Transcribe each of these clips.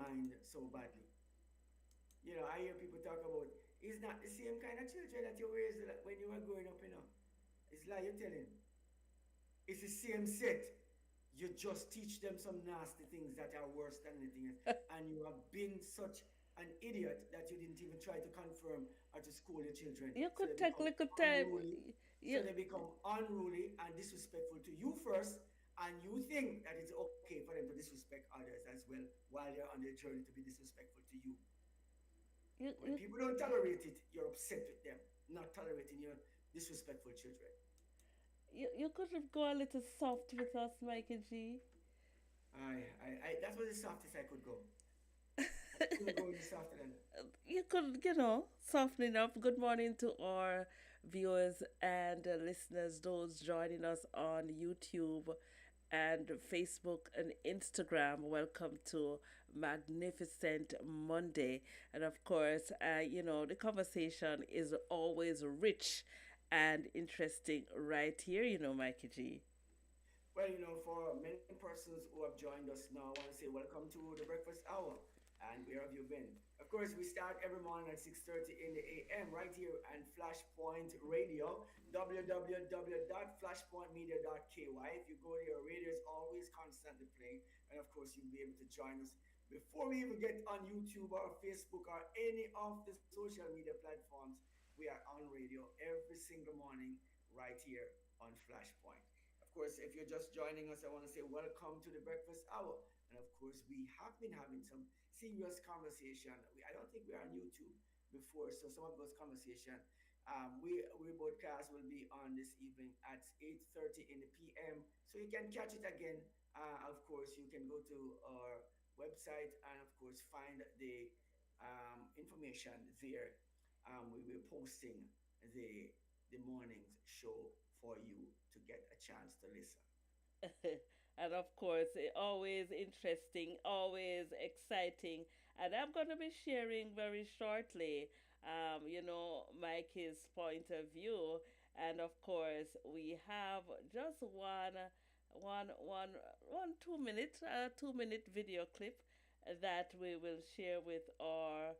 mind so badly. You know, I hear people talk about it's not the same kind of children that you raised when you were growing up, you know. It's like you're telling. It's the same set. You just teach them some nasty things that are worse than anything else. And you have been such an idiot that you didn't even try to confirm or to school your children. You So they could take become little time. unruly. So You, they become unruly and disrespectful to you first. And you think that it's okay for them to disrespect others as well while they're on their journey to be disrespectful to you. you, When you, people don't tolerate it, you're upset with them, not tolerating your disrespectful children. you could have gone a little soft with us, Mikey G. That was the softest I could go. I couldn't go any softer than that. You could, softening up. Good morning to our viewers and listeners, those joining us on YouTube and Facebook and Instagram. Welcome to Magnificent Monday. And of course, the conversation is always rich and interesting right here, Mikey G. Well, for many persons who have joined us now, I want to say welcome to the breakfast hour. And where have you been? Of course, we start every morning at 6:30 in the AM right here on Flashpoint Radio, www.flashpointmedia.ky. If you go there, radio is always constantly playing. And of course, you'll be able to join us before we even get on YouTube or Facebook or any of the social media platforms. We are on radio every single morning right here on Flashpoint. Of course, if you're just joining us, I want to say welcome to the breakfast hour. And of course, we have been having some serious conversation. I don't think we're on YouTube before, so some of those conversation, we broadcast will be on this evening at 8:30 in the PM. So you can catch it again. Of course, you can go to our website and of course find the information there. We will posting the the morning's show for you to get a chance to listen. And of course, always interesting, always exciting. And I'm going to be sharing very shortly, Mikey's point of view. And of course, we have just one 2 minute, 2 minute video clip that we will share with our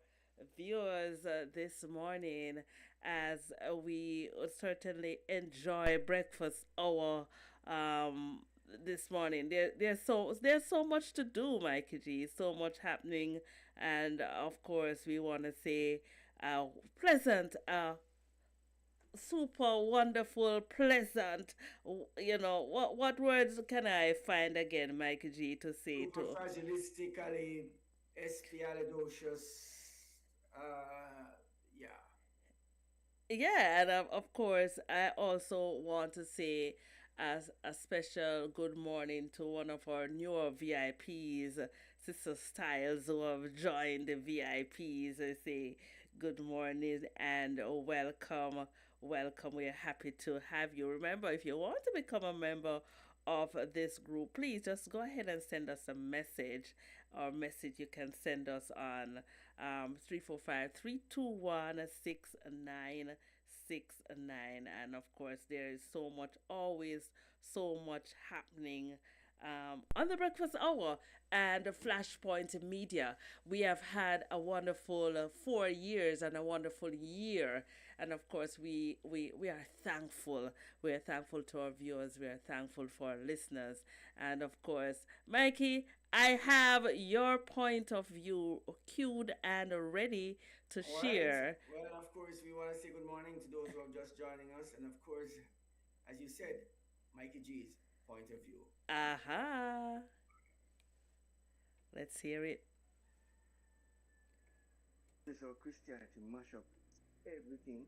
viewers this morning as we certainly enjoy breakfast hour this morning. There's so much to do, Mikey G. So much happening, and of course we want to say pleasant, super wonderful, pleasant. What words can I find again, Mikey G, to say to? Superfragilistically espialidocious. Yeah. Yeah, and of course, I also want to say as a special good morning to one of our newer VIPs, Sister Styles, who have joined the VIPs. I say good morning and welcome. Welcome. We're happy to have you. Remember, if you want to become a member of this group, please just go ahead and send us a message. Our message you can send us on 345-321-6969. And of course, there is so much, always so much happening on the breakfast hour and Flashpoint Media. We have had a wonderful 4 years and a wonderful year, and of course, we are thankful. We are thankful to our viewers. We are thankful for our listeners, and of course, Mikey. I have your point of view queued and ready to All right. share. Well, of course, we want to say good morning to those who are just joining us. And of course, as you said, Mikey G's point of view. Aha. Let's hear it. This is how Christianity mash up everything,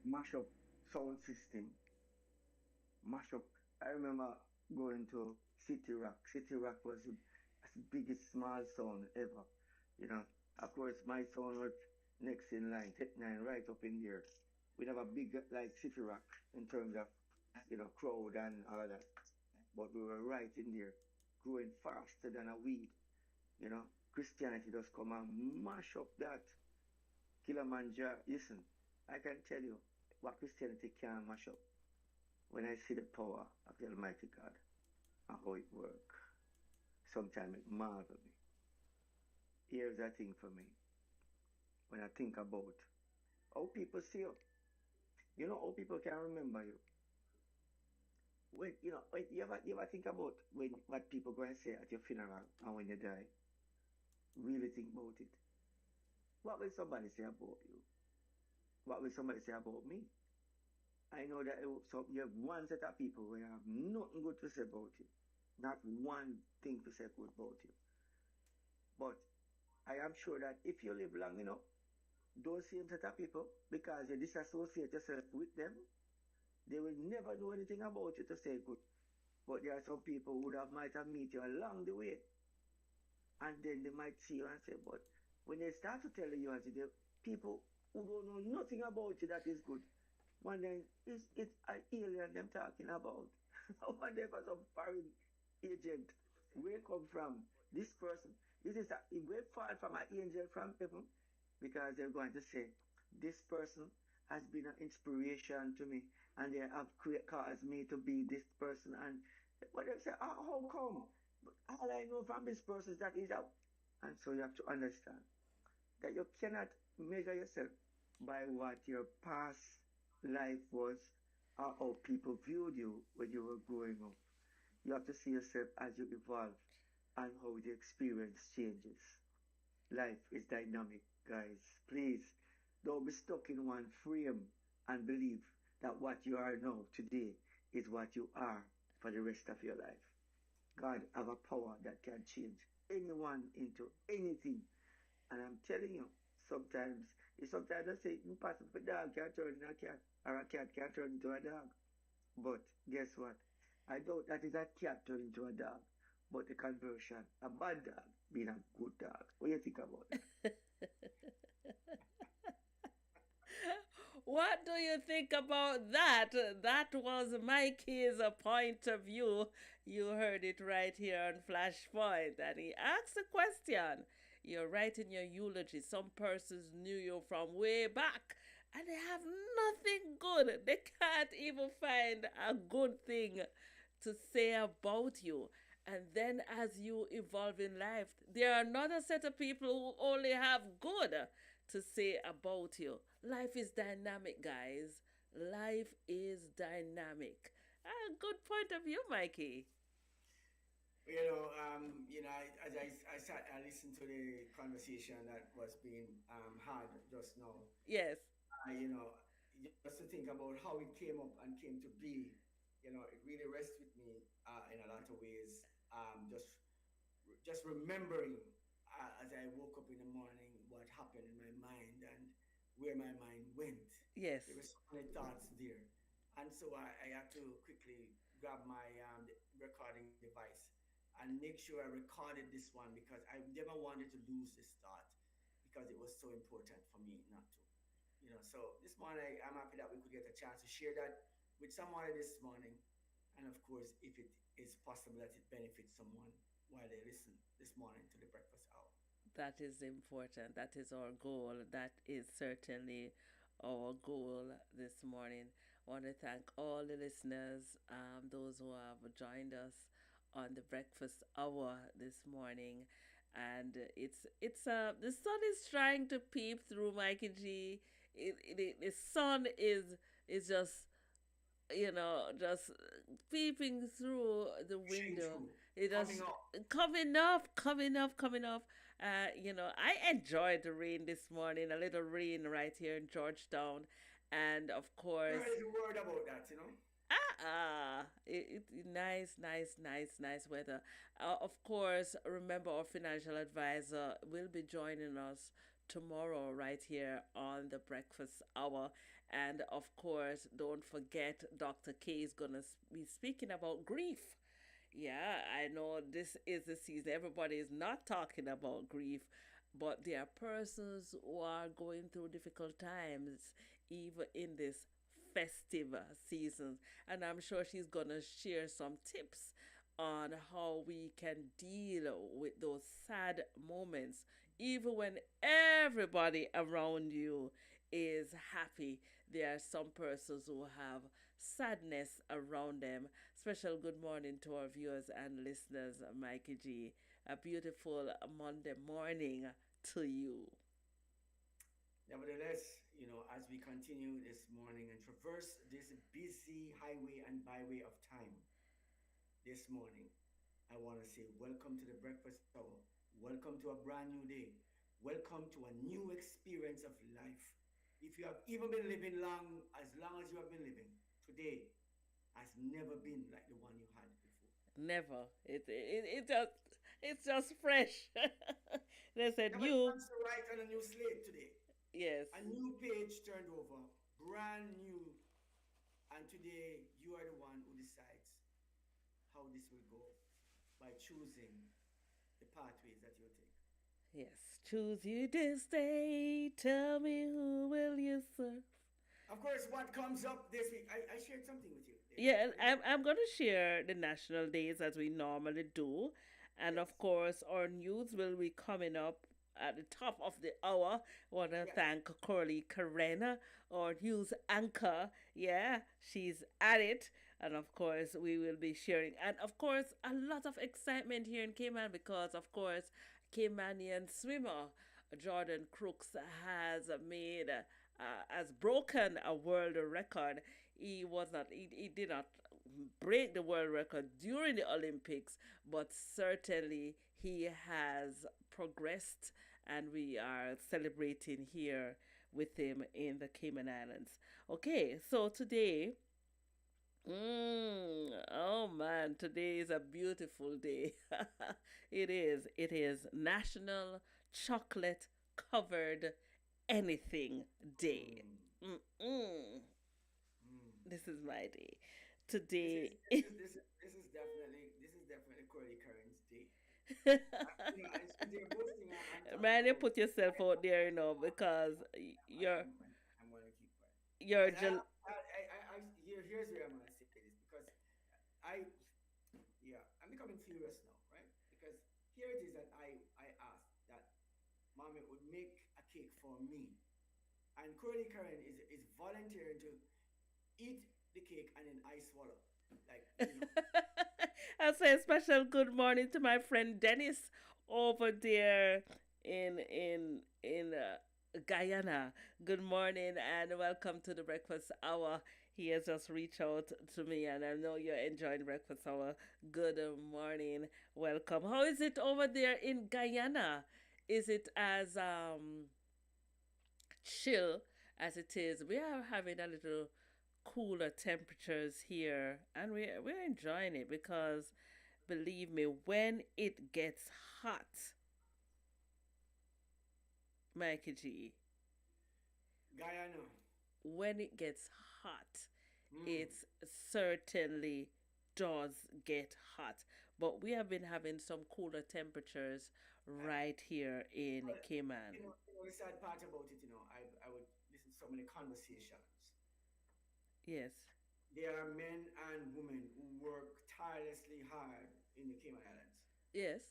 mash up sound system, mash up. I remember going to City Rock. City Rock was the biggest small sound ever. You know, of course, my sound was next in line, Tech Nine, right up in there. We have a big like City Rock in terms of crowd and all that, but we were right in there, growing faster than a weed. Christianity just come and mash up that Kilimanjaro. Listen, I can tell you what Christianity can mash up when I see the power of the Almighty God and how it works. Sometimes it marvels me. Here's a thing for me when I think about how people see you. You know how people can remember you. When you ever think about when what people going to say at your funeral and when you die. Really think about it. What will somebody say about you? What will somebody say about me? I know that so you have one set of people who have nothing good to say about you. Not one thing to say good about you. But I am sure that if you live long enough, those same set of people, because you disassociate yourself with them, they will never know anything about you to say good. But there are some people who might have met you along the way, and then they might see you and say, but when they start to tell you, as the people who don't know nothing about you that is good, one then it's an alien them talking about. One day for some foreign agent, where come from this person? This is a great fall from an angel from heaven, because they're going to say, this person has been an inspiration to me, and they have caused me to be this person. And but they say, how come? But all I know from this person is that he's out. And so you have to understand that you cannot measure yourself by what your past life was or how people viewed you when you were growing up. You have to see yourself as you evolve and how the experience changes. Life is dynamic, guys. Please don't be stuck in one frame and believe that what you are now today is what you are for the rest of your life. God have a power that can change anyone into anything. And I'm telling you, sometimes sometimes I say impossible a dog can turn into a cat or a cat can turn into a dog. But guess what? I doubt that is a cat turned into a dog. But the conversion, a bad dog being a good dog. What do you think about that? What do you think about that? That was Mikey's point of view. You heard it right here on Flashpoint. And he asked a question. You're writing your eulogy. Some persons knew you from way back and they have nothing good. They can't even find a good thing to say about you. And then as you evolve in life, there are another set of people who only have good to say about you. Life is dynamic, guys. Life is dynamic. A good point of view, Mikey. As I sat and listened to the conversation that was being had just now, Yes, you know, just to think about how it came up and came to be, it really rests with me in a lot of ways. Just remembering as I woke up in the morning what happened in my mind and where my mind went. yes, There were so many thoughts there, and so I had to quickly grab my recording device and make sure I recorded this one because I never wanted to lose this thought because it was so important for me not to. So this morning I'm happy that we could get a chance to share that with someone this morning, and of course, if it is possible that it benefits someone while they listen this morning to the breakfast hour. that is important. That is our goal. That is certainly our goal this morning. I want to thank all the listeners, those who have joined us on the breakfast hour this morning. And the sun is trying to peep through, Mikey G. The sun is just peeping through the Pushing window. through, It coming just up. coming off, coming off, coming off. I enjoyed the rain this morning. A little rain right here in Georgetown, and of course, There is a word about that. nice, nice, nice, nice weather. Of course, remember our financial advisor will be joining us tomorrow right here on the breakfast hour. And of course, don't forget Dr. K is going to be speaking about grief. Yeah, I know this is the season. Everybody is not talking about grief, but there are persons who are going through difficult times, even in this festive season. And I'm sure she's going to share some tips on how we can deal with those sad moments, even when everybody around you is happy. There are some persons who have sadness around them. Special good morning to our viewers and listeners, Mikey G. a beautiful Monday morning to you. Nevertheless, as we continue this morning and traverse this busy highway and byway of time this morning, I want to say welcome to the breakfast hour. Welcome to a brand new day. Welcome to a new experience of life. If you have even been living long as you have been living, today has never been like the one you had before. Never. It's just fresh. They said Never you. chance to write on a new slate today. Yes. A new page turned over, brand new. And today you are the one who decides how this will go by choosing the pathways that you'll take. Yes. Choose you this day. Tell me who will you serve. Of course, what comes up this week, I shared something with you. Yeah, and I'm going to share the national days as we normally do. And Yes. of course, our news will be coming up at the top of the hour. I want to Yes. thank Curly Karena, our news anchor. Yeah, she's at it. And of course, we will be sharing. And of course, a lot of excitement here in Cayman because, of course, Caymanian swimmer Jordan Crooks has broken a world record. He did not break the world record during the Olympics, but certainly he has progressed, and we are celebrating here with him in the Cayman Islands. Okay, so today, oh man, today is a beautiful day. It is National Chocolate Covered Anything Day. Mm, Mm-mm. mm. This is my day. This is Today. this is this is this is definitely Curly Current's day. They're boasting. I'm talking Man, you about. put yourself out there, because you're I'm gonna keep quiet. you're And here's where I'm gonna say this because I yeah I'm becoming furious now, right? Because here it is that I asked that mommy would make a cake for me, and Curly Curran is volunteering to eat the cake and then I swallow, like. I'll say a special good morning to my friend Dennis over there in Guyana. Good morning and welcome to the breakfast hour. He has just reached out to me, and I know you're enjoying breakfast hour. Good morning, welcome. How is it over there in Guyana? Is it as chill as it is? We are having a little cooler temperatures here, and we're enjoying it because believe me, when it gets hot, Mikey G, Guyana. when it gets hot, Mm. it certainly does get hot. But we have been having some cooler temperatures right here in Well, Cayman. the sad part about it, I would listen to so many conversations. Yes, There are men and women who work tirelessly hard in the Cayman Islands. yes,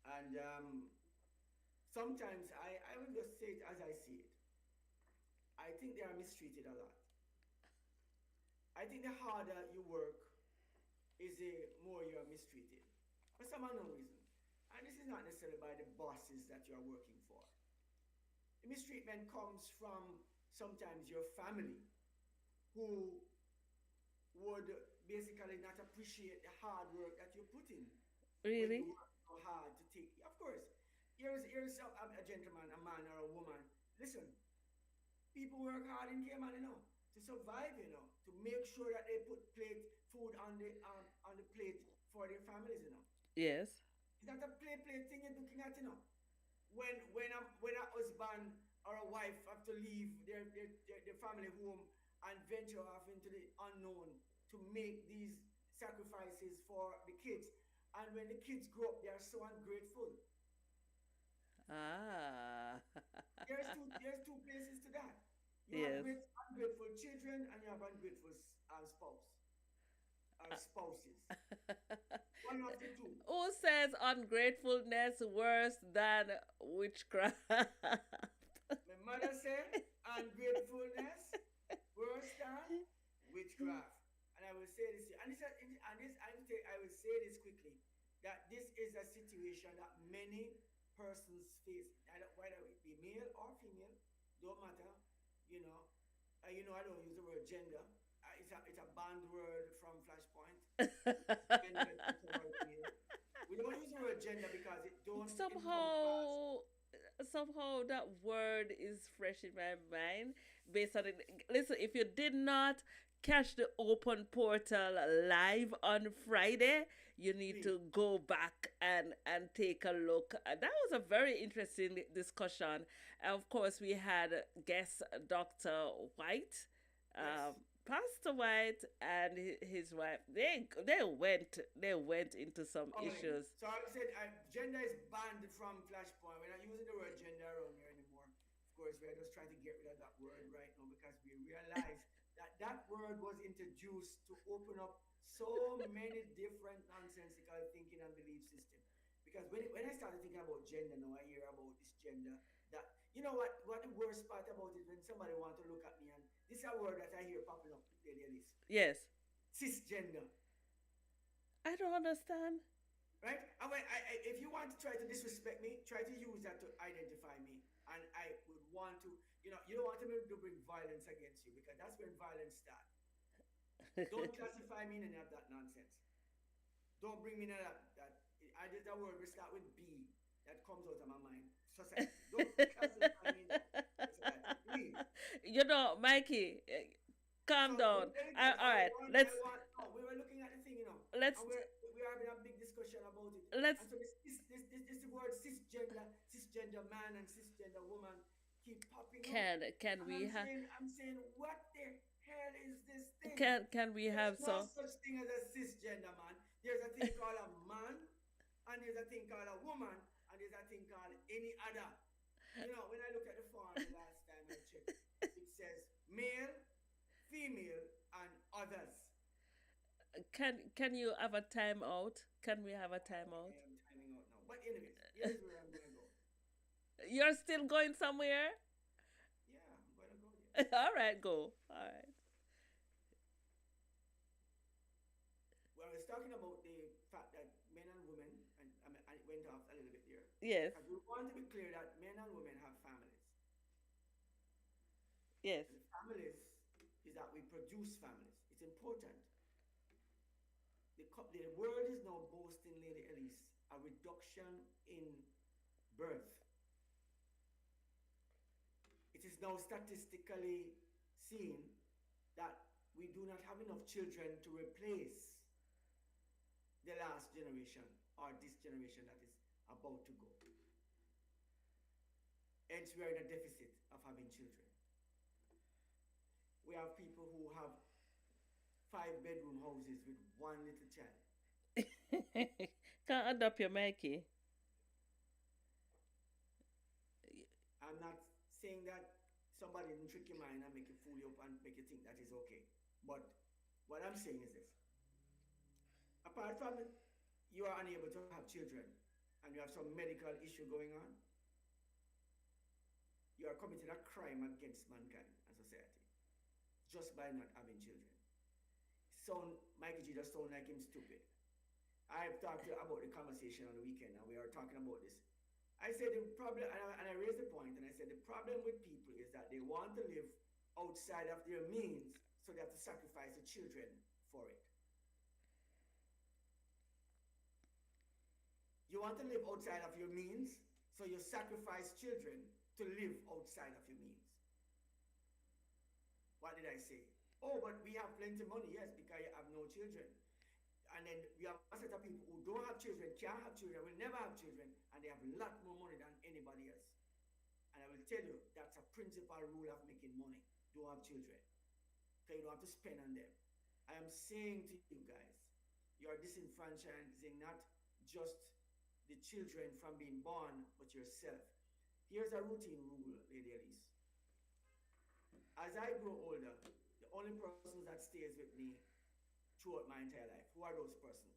And sometimes I will just say it as I see it. I think they are mistreated a lot. I think the harder you work is the more you are mistreated. For some unknown reason. And this is not necessarily by the bosses that you are working for. The mistreatment comes from sometimes your family who would basically not appreciate the hard work that you put in when you really, work so hard to take. Of course, here's a gentleman, a man, or a woman. Listen, people work hard in Cayman, to survive, to make sure that they put food on the plate for their families. yes, It's not a play thing you're looking at. When a husband or a wife have to leave their family home and venture off into the unknown to make these sacrifices for the kids. And when the kids grow up, they are so ungrateful. ah, There's two places to that. You have yes. ungrateful children and you have ungrateful spouse or spouses. One of the two. Who says ungratefulness worse than witchcraft? My mother said ungratefulness worse than witchcraft. And I will say this, and this I will say this quickly, that this is a situation that many persons face, whether it be male or female, don't matter, you know. I don't use the word gender. It's a banned word from Flashpoint. Gender is just a word here. We don't use the word gender because it don't encompass. somehow somehow that word is fresh in my mind based on it. Listen, if you did not catch the open portal live on Friday, you need Please. to go back and take a look. That was a very interesting discussion. Of course, we had guest Dr. White, Yes. Pastor White, and his wife. They went into some Okay. issues. So I said gender is banned from Flashpoint. We're not using the word gender around here anymore. Of course, we're just trying to get rid of that word right now because we realize that that word was introduced to open up so many different nonsensical thinking and belief system. Because when I started thinking about gender now, I hear about this gender that what the worst part about it when somebody want to look at me and this is a word that I hear popping up daily is Yes, cisgender. I don't understand. Right? And if you want to try to disrespect me, try to use that to identify me. And I would want to, you don't want to bring violence against you because that's when violence starts. Don't classify me in any of that nonsense. Don't bring me in that. I did that word. We start with B. That comes out of my mind. Society. Don't classify me in that. Society. Please. Mikey, calm So down. anything All right, I let's want. No, we were looking at the thing, let's and we're having a big discussion about it. let's And so this word cisgender man and cisgender woman keep popping up, can and we have I'm saying, what the hell is this thing? can we There's have no some such thing as a cisgender man. There's a thing called a man, and there's a thing called a woman, and there's a thing called any other. When I look at the form the last time I checked, it says male, female, and others. can you have a timeout? Can we have a I timeout? am timing out now. But anyways, here's where I'm gonna go. You're still going somewhere? Yeah, I'm gonna go there. All right, go. All right. Well, I was talking about the fact that men and women, and I went off a little bit there, Yes. because we want to be clear that men and women have families, Yes. and the families is that we produce families. It's important. The world is now boasting, Lady Elise, a reduction in birth. It is now statistically seen that we do not have enough children to replace the last generation or this generation that is about to go. Hence, we are in a deficit of having children. We have people who have 5-bedroom houses with one little child. Can't adopt your Mikey. I'm not saying that somebody didn't trick your mind and make you fool you up and make you think that is okay. But what I'm saying is this. Apart from you are unable to have children and you have some medical issue going on, you are committing a crime against mankind and society just by not having children. Mikey G just sound like him stupid. I've talked to you about the conversation on the weekend and we are talking about this. I said the problem, and I raised the point, and I said the problem with people is that they want to live outside of their means, so they have to sacrifice the children for it. You want to live outside of your means, so you sacrifice children to live outside of your means. What did I say? Oh, but we have plenty of money, yes, because you have no children. And then we have a set of people who don't have children, can't have children, will never have children, and they have a lot more money than anybody else. And I will tell you, that's a principal rule of making money. Don't have children. Because you don't have to spend on them. I am saying to you guys, you are disenfranchising not just the children from being born, but yourself. Here's a routine rule, Lady Elise. As I grow older, the only persons that stays with me throughout my entire life, who are those persons?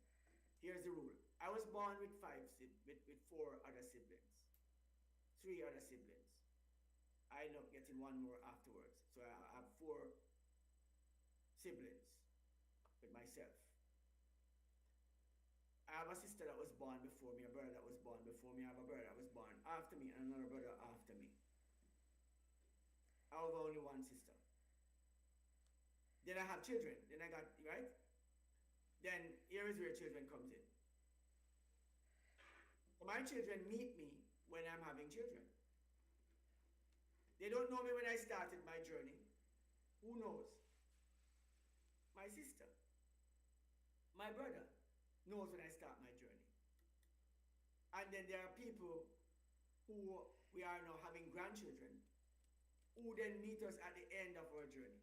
Here's the rule. I was born with with 4 other siblings, 3 other siblings. I ended up getting one more afterwards. So I have 4 siblings with myself. I I have a sister that was born before me, a brother that was born before me, I have a brother that was born after me, and another brother after me. I have only one sister. Then I have children. Then I got, right? Then here is where children comes in. So my children meet me when I'm having children. They don't know me when I started my journey. Who knows? My sister, my brother knows when I start my journey. And then there are people who we are now having grandchildren who then meet us at the end of our journey.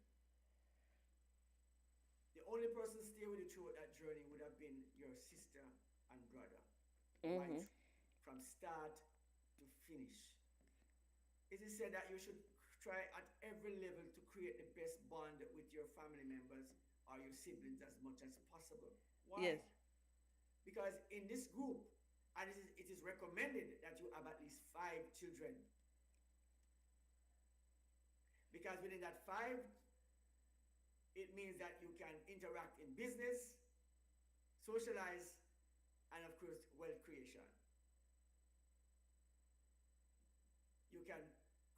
The only person stay with you through that journey would have been your sister and brother, right? Mm-hmm. From start to finish. It is said that you should try at every level to create the best bond with your family members or your siblings as much as possible. Why? Yes. Because in this group, and it is recommended that you have at least 5 children. Because within that 5, it means that you can interact in business, socialize, and of course, wealth creation. You can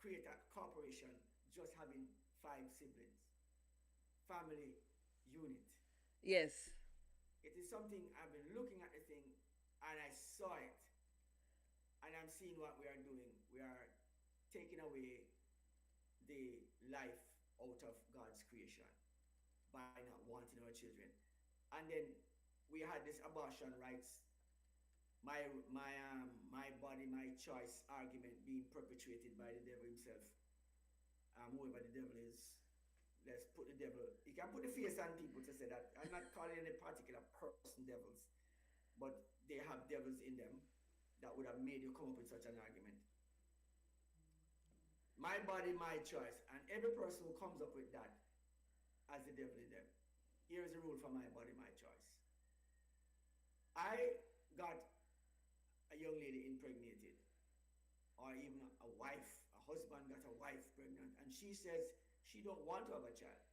create a corporation just having 5 siblings. Family unit. Yes. It is something I've been looking at the thing and I saw it. And I'm seeing what we are doing. We are taking away the life out of God's creation by not wanting our children. And then we had this abortion rights, my body, my choice argument being perpetuated by the devil himself. Whoever the devil is, let's put the devil. You can put the face on people to say that. I'm not calling any particular person devils, but they have devils in them that would have made you come up with such an argument. My body, my choice, and every person who comes up with that has the devil in them. Here is the rule for my body, my choice. I got a young lady impregnated, or even a wife, a husband got a wife pregnant, and she says she don't want to have a child.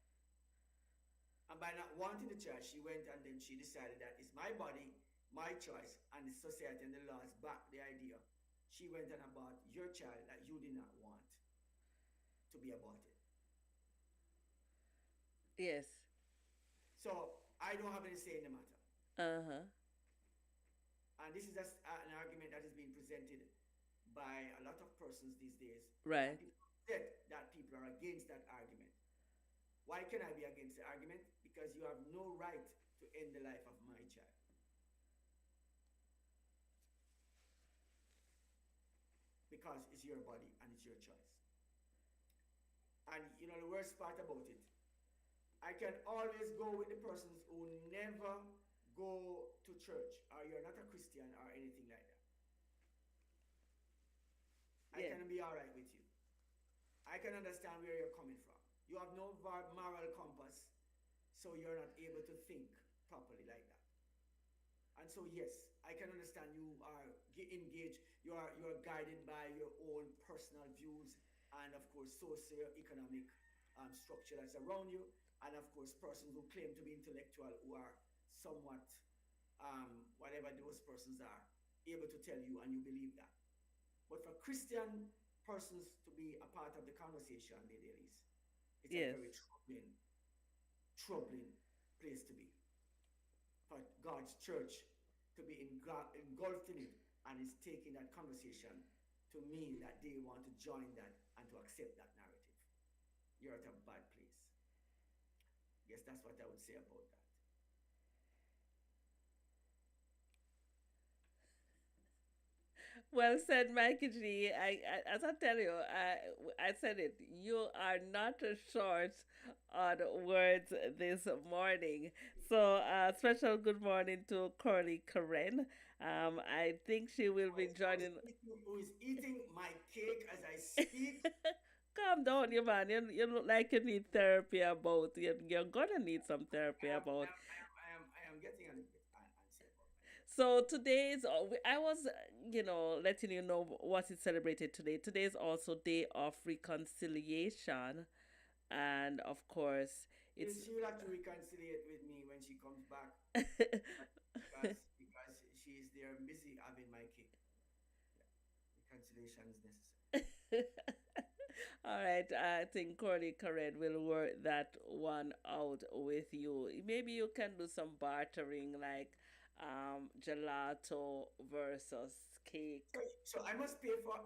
And by not wanting the child, she went and then she decided that it's my body, my choice, and the society and the laws back the idea. She went and about your child that you did not want to be aborted. Yes. So I don't have any say in the matter. Uh-huh. And this is just an argument that is being presented by a lot of persons these days. Right. And people said that people are against that argument. Why can I be against the argument? Because you have no right to end the life of my child. Because it's your body and it's your choice. And you know the worst part about it, I can always go with the persons who never go to church or you're not a Christian or anything like that. I Yeah. can be all right with you. I can understand where you're coming from. You have no moral compass, so you're not able to think properly like that. And so yes, I can understand you are engaged, you are guided by your own personal views and of course socio-economic structure that's around you, and of course persons who claim to be intellectual who are somewhat whatever those persons are able to tell you and you believe that. But for Christian persons to be a part of the conversation, Lady Elise, it's a Yes. very troubling place to be. For God's church to be engulfed in it and is taking that conversation to mean that they want to join that and to accept that narrative. You're at a bad place. Yes, that's what I would say about that. Well said, Mikey G. As I tell you, I said it. You are not short on words this morning. So, special good morning to Curly Karen. I think she will be joining. Who is eating my cake as I speak? Calm down, you man. You look like you need therapy about. You're gonna need some therapy about. I am getting a little bit antsy about that. So today's, I was, letting you know what is celebrated today. Today is also Day of Reconciliation, and of course, it's She will have to reconcile with me when she comes back because reconciliation is necessary. All right, I think Cordy Karen will work that one out with you. Maybe you can do some bartering like gelato versus cake. So I must pay for,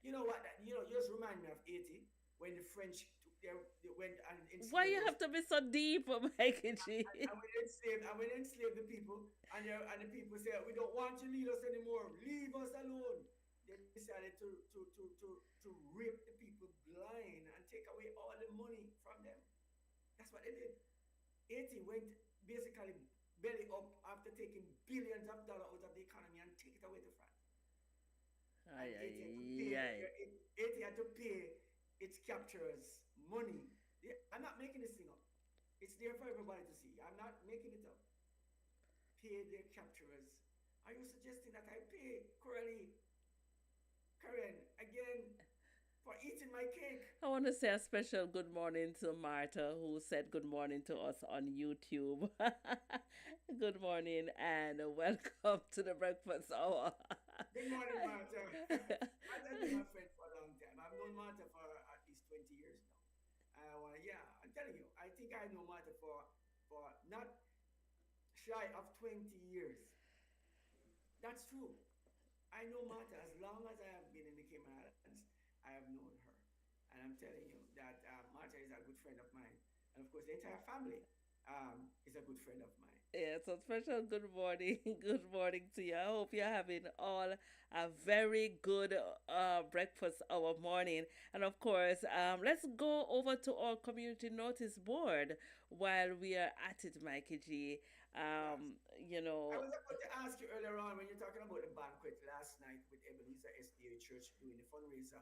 you know what, you just remind me of 80 when the French took they went and Why enslaved you those have to be so deep, Mikey G? and when they enslaved the people, and the people said, we don't want you to lead us anymore, leave us alone. They decided to rape the people blind and take away all the money from them. That's what they did. Haiti went basically belly up after taking billions of dollars out of the economy and take it away to France. And Ay, ay, ay. Haiti had to pay its capturers money. I'm not making this thing up. It's there for everybody to see. I'm not making it up. Pay their capturers. Are you suggesting that I pay Coralie, Karen, again for eating my cake? I want to say a special good morning to Marta, who said good morning to us on YouTube. Good morning and welcome to the breakfast hour. Good morning, Martha. Martha's been my friend for a long time. I've known Martha for at least 20 years now. Yeah, I'm telling you, I think I know Martha for not shy of 20 years. That's true. I know Martha as long as I have been in the Cayman Islands. I have known her, and I'm telling you that Martha is a good friend of mine, and of course the entire family is a good friend of mine. Yeah, so special good morning. Good morning to you. I hope you're having all a very good breakfast hour morning. And of course, let's go over to our community notice board while we are at it, Mikey G. Yes. You I know, was about to ask you earlier on when you're talking about the banquet last night with Ebenezer SDA Church doing the fundraiser.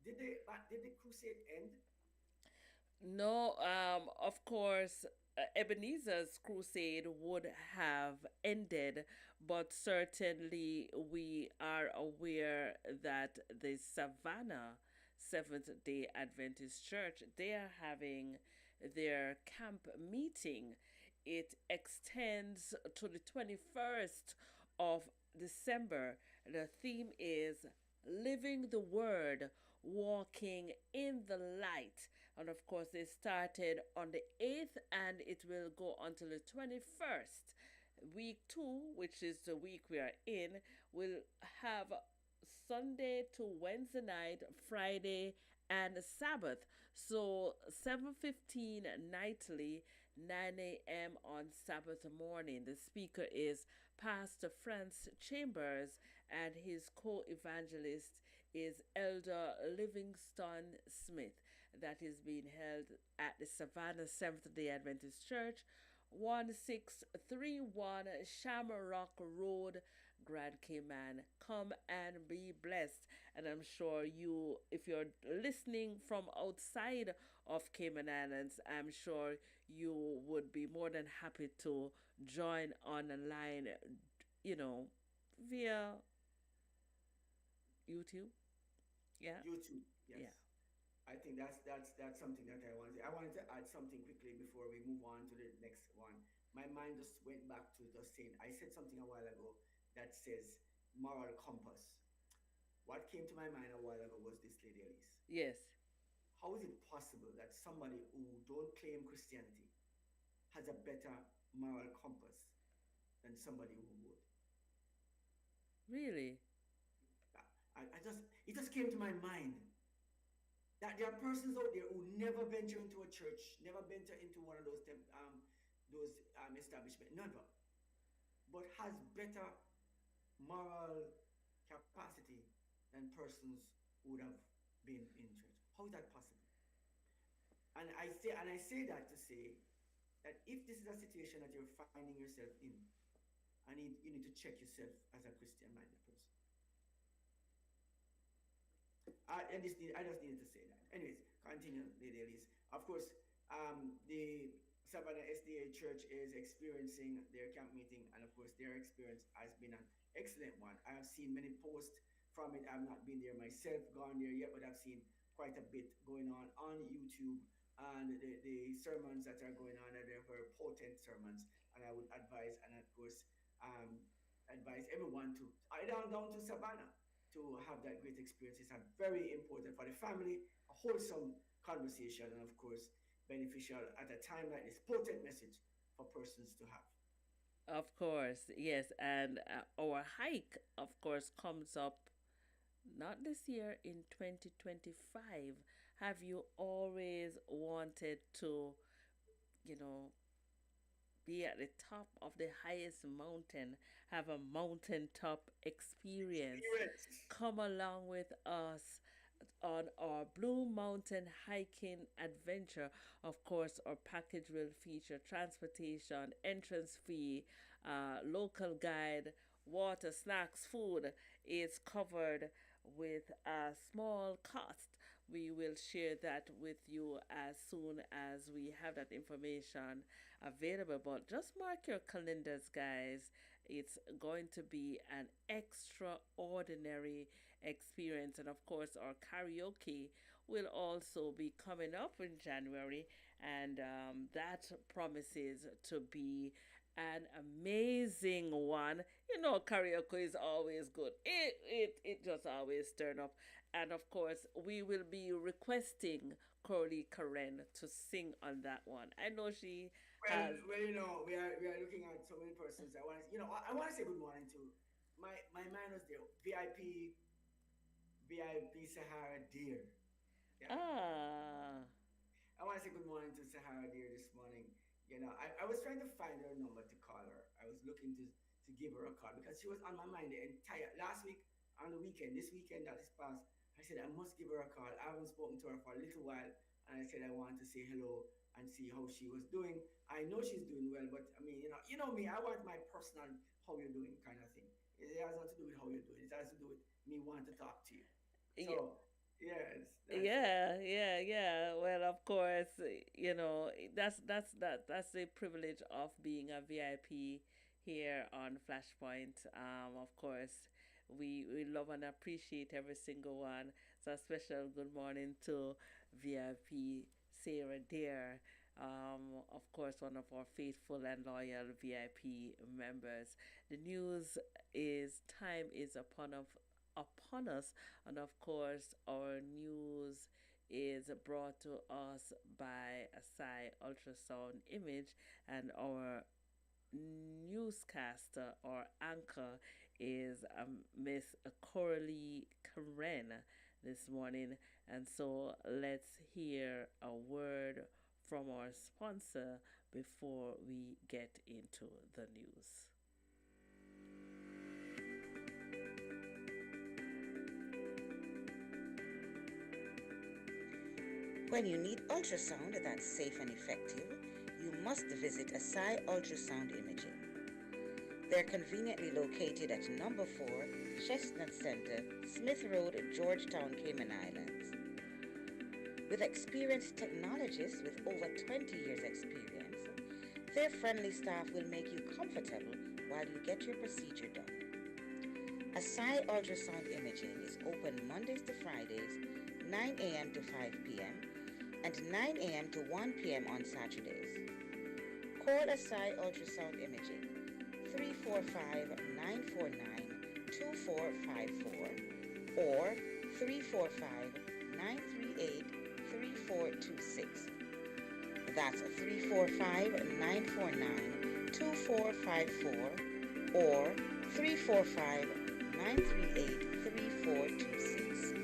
Did the crusade end? no, of course, Ebenezer's crusade would have ended, but certainly we are aware that the Savannah Seventh Day Adventist Church, they are having their camp meeting. It extends to the 21st of December. The theme is Living the Word, Walking in the Light. And of course, they started on the 8th and it will go until the 21st. Week 2, which is the week we are in, will have Sunday to Wednesday night, Friday, and Sabbath. So 7:15 nightly, 9 a.m. on Sabbath morning. The speaker is Pastor Franz Chambers, and his co-evangelist is Elder Livingston Smith. That is being held at the Savannah Seventh Day Adventist Church, 1631 Shamrock Road, Grand Cayman. Come and be blessed. And I'm sure you, if you're listening from outside of Cayman Islands, I'm sure you would be more than happy to join on a line, you know, via YouTube. Yeah, YouTube, yes. yeah. I think that's something that I wanted. I wanted to add something quickly before we move on to the next one. My mind just went back to just saying I said something a while ago that says moral compass. What came to my mind a while ago was this, Lady Elise. Yes. How is it possible that somebody who don't claim Christianity has a better moral compass than somebody who would? Really? I just it just came to my mind that there are persons out there who never venture into a church, never venture into one of those establishments, never, but has better moral capacity than persons who would have been in church. How is that possible? And I say that to say that if this is a situation that you're finding yourself in, you need to check yourself as a Christian-minded person. I just needed to say that. Anyways, continue, Lady Elise. Of course, the Savannah SDA Church is experiencing their camp meeting, and of course, their experience has been an excellent one. I have seen many posts from it. I've not been there myself, gone there yet, but I've seen quite a bit going on YouTube, and the sermons that are going on are very potent sermons, and I would advise, and of course, advise everyone to down to Savannah to have that great experience. It's a very important for the family, a wholesome conversation, and of course, beneficial at a time like this. Potent message for persons to have. Of course, yes. And our hike, of course, comes up not this year, in 2025. Have you always wanted to, you know, be at the top of the highest mountain, have a mountaintop experience? Experience. Come along with us on our Blue Mountain hiking adventure. Of course, our package will feature transportation, entrance fee, local guide, water, snacks, food is covered with a small cost. We will share that with you as soon as we have that information available. But just mark your calendars, guys. It's going to be an extraordinary experience. And of course, our karaoke will also be coming up in January, and that promises to be an amazing one. You know, karaoke is always good. It just always turn up. And of course, we will be requesting Curly Karen to sing on that one. I know she Well, has. well, we are looking at so many persons. I want to say good morning to my man was there. VIP Sahara Deer. Yeah, Ah. I want to say good morning to Sahara Deer this morning. I was trying to find her number to call her. I was looking to give her a call because she was on my mind the entire last week, on the weekend, this weekend that is past. I said I must give her a call. I haven't spoken to her for a little while, and I said I want to say hello and see how she was doing. I know she's doing well, but I mean, you know me. I want my personal how you're doing kind of thing. It has nothing to do with how you're doing. It has to do with me wanting to talk to you. Yeah. So yes, that's it. Yeah. Well, of course, that's the privilege of being a VIP here on Flashpoint. Of course, we love and appreciate every single one. So a special good morning to VIP Sarah Dare. Of course, one of our faithful and loyal VIP members. The news is time is upon us, and of course, our news is brought to us by Asai Ultrasound Image, and our newscaster or anchor is Miss Coralie Karen this morning. And so let's hear a word from our sponsor before we get into the news. When you need ultrasound that's safe and effective, you must visit Asai Ultrasound Imaging. They're conveniently located at number 4 Chestnut Center, Smith Road, Georgetown, Cayman Islands. With experienced technologists with over 20 years experience, their friendly staff will make you comfortable while you get your procedure done. Asai Ultrasound Imaging is open Mondays to Fridays, 9 a.m. to 5 p.m. and 9 a.m. to 1 p.m. on Saturdays. Call Asai Ultrasound Imaging 345-949-2454 or 345-938-3426. That's 345-949-2454 or 345-938-3426.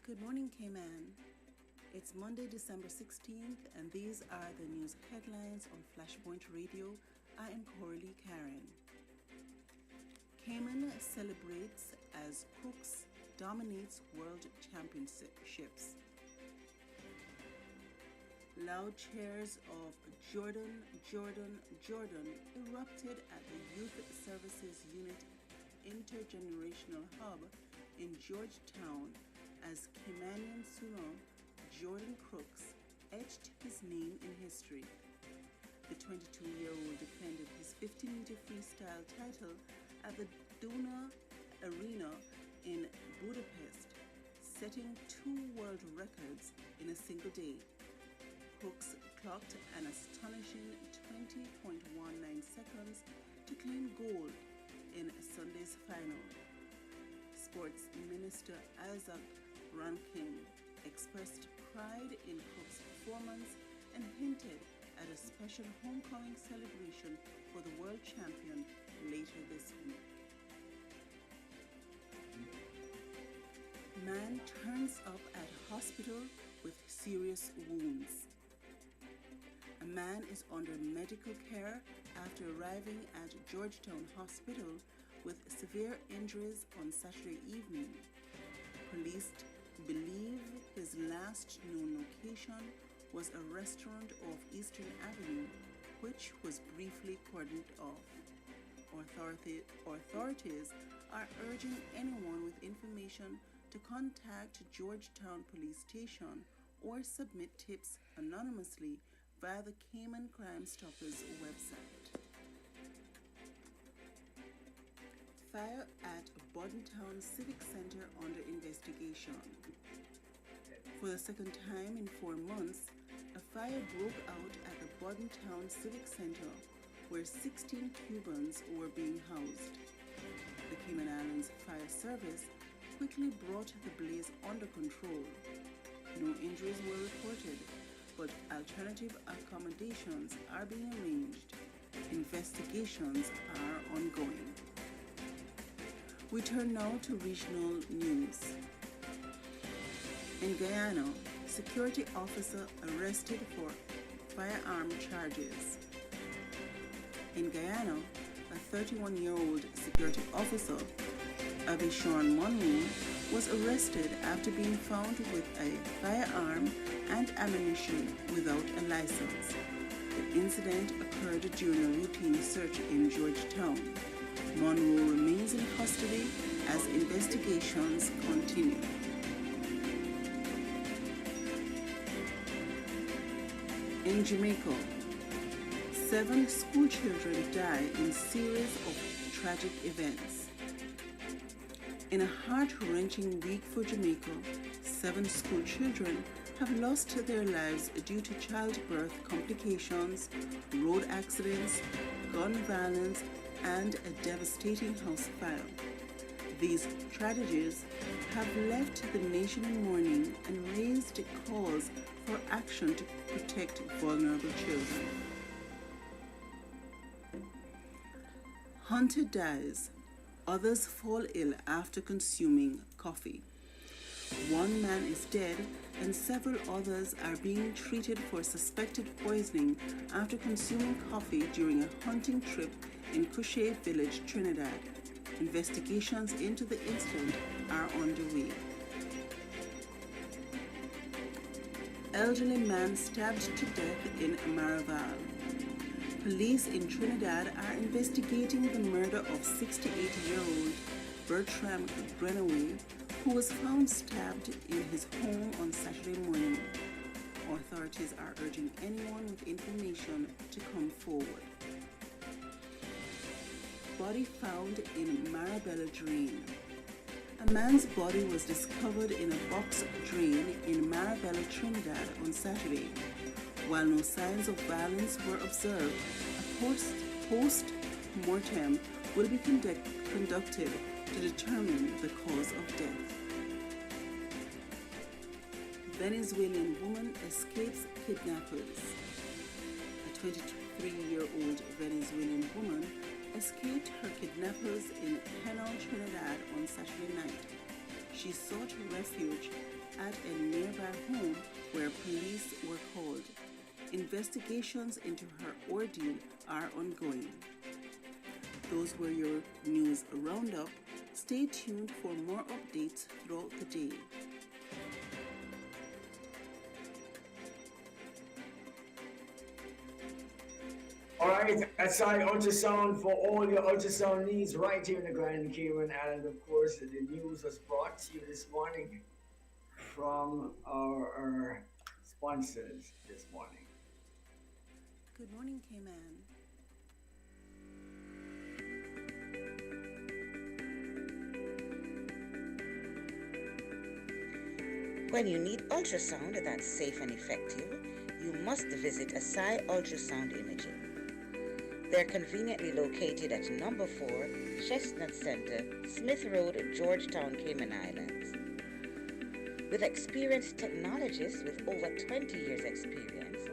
Good morning, Cayman. It's Monday, December 16th, and these are the news headlines on Flashpoint Radio. I am Coralie Karen. Cayman celebrates as Crooks dominates World Championships. Loud cheers of Jordan, Jordan, Jordan erupted at the Youth Services Unit Intergenerational Hub in Georgetown as Caymanian Suno Jordan Crooks etched his name in history. The 22-year-old defended his 50-meter freestyle title at the Duna Arena in Budapest, setting 2 world records in a single day. Crooks clocked an astonishing 20.19 seconds to claim gold in Sunday's final. Sports Minister Isaac Rankin expressed pride in Cook's performance and hinted at a special homecoming celebration for the world champion later this week. Man turns up at hospital with serious wounds. A man is under medical care after arriving at Georgetown Hospital with severe injuries on Saturday evening. Police believe his last known location was a restaurant off Eastern Avenue, which was briefly cordoned off. Authorities are urging anyone with information to contact Georgetown Police Station or submit tips anonymously via the Cayman Crime Stoppers website. Fire at Bordentown Civic Center under investigation. For the second time in 4 months, a fire broke out at the Bordentown Civic Center where 16 Cubans were being housed. The Cayman Islands Fire Service quickly brought the blaze under control. No injuries were reported, but alternative accommodations are being arranged. Investigations are ongoing. We turn now to regional news. In Guyana, security officer arrested for firearm charges. In Guyana, a 31-year-old security officer, Abishon Monroe, was arrested after being found with a firearm and ammunition without a license. The incident occurred during a routine search in Georgetown. Monroe remains in custody as investigations continue. In Jamaica, 7 school children die in series of tragic events. In a heart-wrenching week for Jamaica, 7 school children have lost their lives due to childbirth complications, road accidents, gun violence, and a devastating house fire. These tragedies have left the nation in mourning and raised calls for action to protect vulnerable children. Hunter dies. Others fall ill after consuming coffee. 1 man is dead and several others are being treated for suspected poisoning after consuming coffee during a hunting trip in Couche Village, Trinidad. Investigations into the incident are underway. Elderly man stabbed to death in Amaraval. Police in Trinidad are investigating the murder of 68-year-old Bertram Grenaway, who was found stabbed in his home on Saturday morning. Authorities are urging anyone with information to come forward. Body found in Marabella Drain. A man's body was discovered in a box drain in Marabella, Trinidad on Saturday. While no signs of violence were observed, a post-mortem will be conducted to determine the cause of death. Venezuelan woman escapes kidnappers. A 23-year-old Venezuelan woman escaped her kidnappers in Penal, Trinidad on Saturday night. She sought refuge at a nearby home where police were called. Investigations into her ordeal are ongoing. Those were your news roundup. Stay tuned for more updates throughout the day. All right, SI Ultrasound for all your ultrasound needs right here in the Grand Cayman Island. Of course, the news was brought to you this morning from our sponsors this morning. Good morning, Cayman. When you need ultrasound that's safe and effective, you you must visit Asai Ultrasound Imaging. They're conveniently located at number 4 Chestnut Center, Smith Road, Georgetown, Cayman Islands. With experienced technologists with over 20 years experience,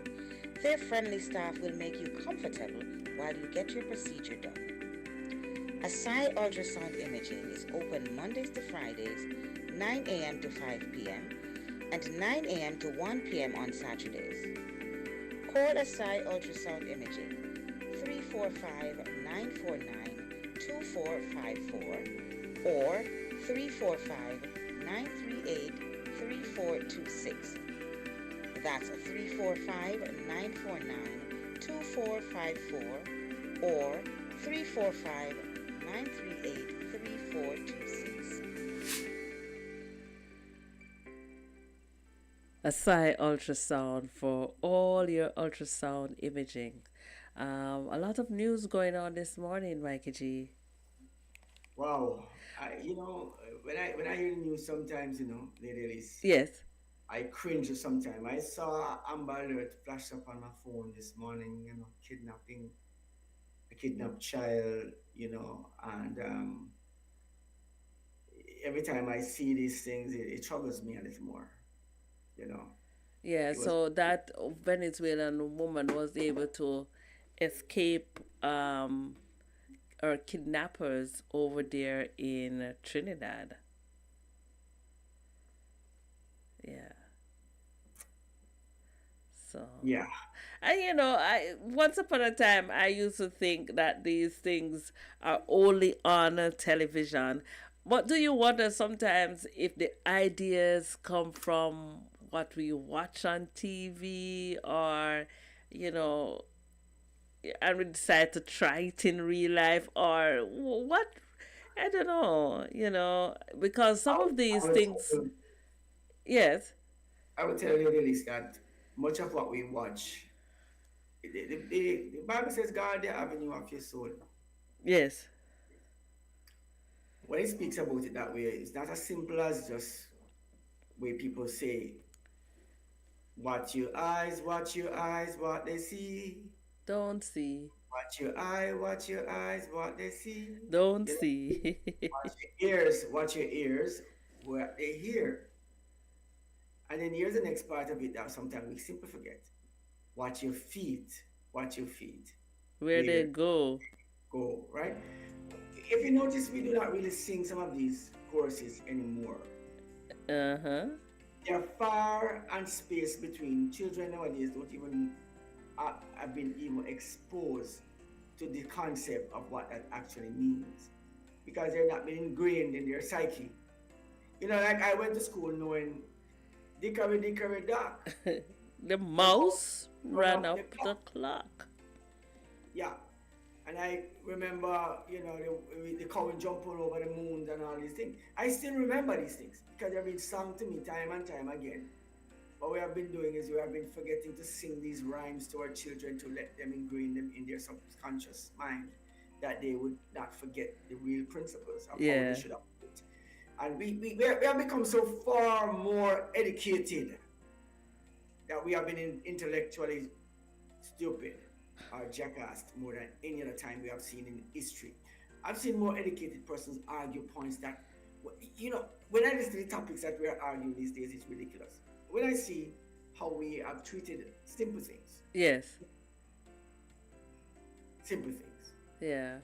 their friendly staff will make you comfortable while you get your procedure done. Asai Ultrasound Imaging is open Mondays to Fridays, 9 a.m. to 5 p.m. and 9 a.m. to 1 p.m. on Saturdays. Call Asai Ultrasound Imaging 345-949-2454 or 345-938-3426. That's 345-949-2454 or 345-938-3426. Asai Ultrasound for all your ultrasound imaging. A lot of news going on this morning, Mikey G. Wow. When I hear the news sometimes, Lady Elise, Yes. I cringe sometimes. I saw Amber Alert flash up on my phone this morning, kidnapping a kidnapped child, and every time I see these things, it troubles me a little more, you know. Yeah, It was, so that Venezuelan woman was able to escape or kidnappers over there in Trinidad. Yeah. So, yeah, and I once upon a time I used to think that these things are only on television. But do you wonder sometimes if the ideas come from what we watch on TV, or you know and we decide to try it in real life, or what? I don't know, because some of I these would things, yes, I would tell you, Lily, that much of what we watch, the Bible says, God, the avenue of your soul. yes, When it speaks about it that way, it's not as simple as just where people say, watch your eyes, what they see. don't see, Watch your eyes, what they see. don't You know, see. watch your ears, what they hear. And then here's the next part of it that sometimes we simply forget. Watch your feet, Where where they they go. go, right? If you notice, we do not really sing some of these choruses anymore. Uh-huh. They are far and space between. Children nowadays don't even have been even exposed to the concept of what that actually means, because they're not been ingrained in their psyche. Like I went to school knowing dickory dock. The mouse Run ran up up the the clock. clock. Yeah. And I remember, the cow jumping over the moon and all these things. I still remember these things because they've been sung to me time and time again. What we have been doing is we have been forgetting to sing these rhymes to our children to let them ingrain them in their subconscious mind, that they would not forget the real principles of how Yeah. they should operate. And we have become so far more educated that we have been intellectually stupid or jackassed more than any other time we have seen in history. I've seen more educated persons argue points that, when I listen to the topics that we are arguing these days, it's ridiculous. When I see how we have treated simple things, Yes. Yeah.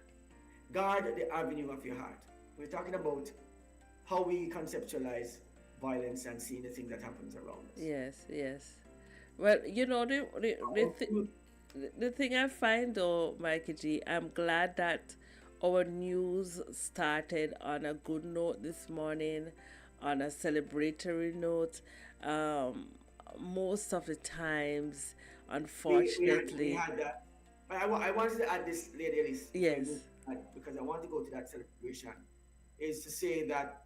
guard the avenue of your heart. We're talking about how we conceptualize violence and seeing the thing that happens around us. Yes. Yes. Well, the thing I find though, Mikey G, I'm glad that our news started on a good note this morning, on a celebratory note. Most of the times, We unfortunately, had that. But I wanted to add this, Lady Elise, yes, because I want to go to that celebration, is to say that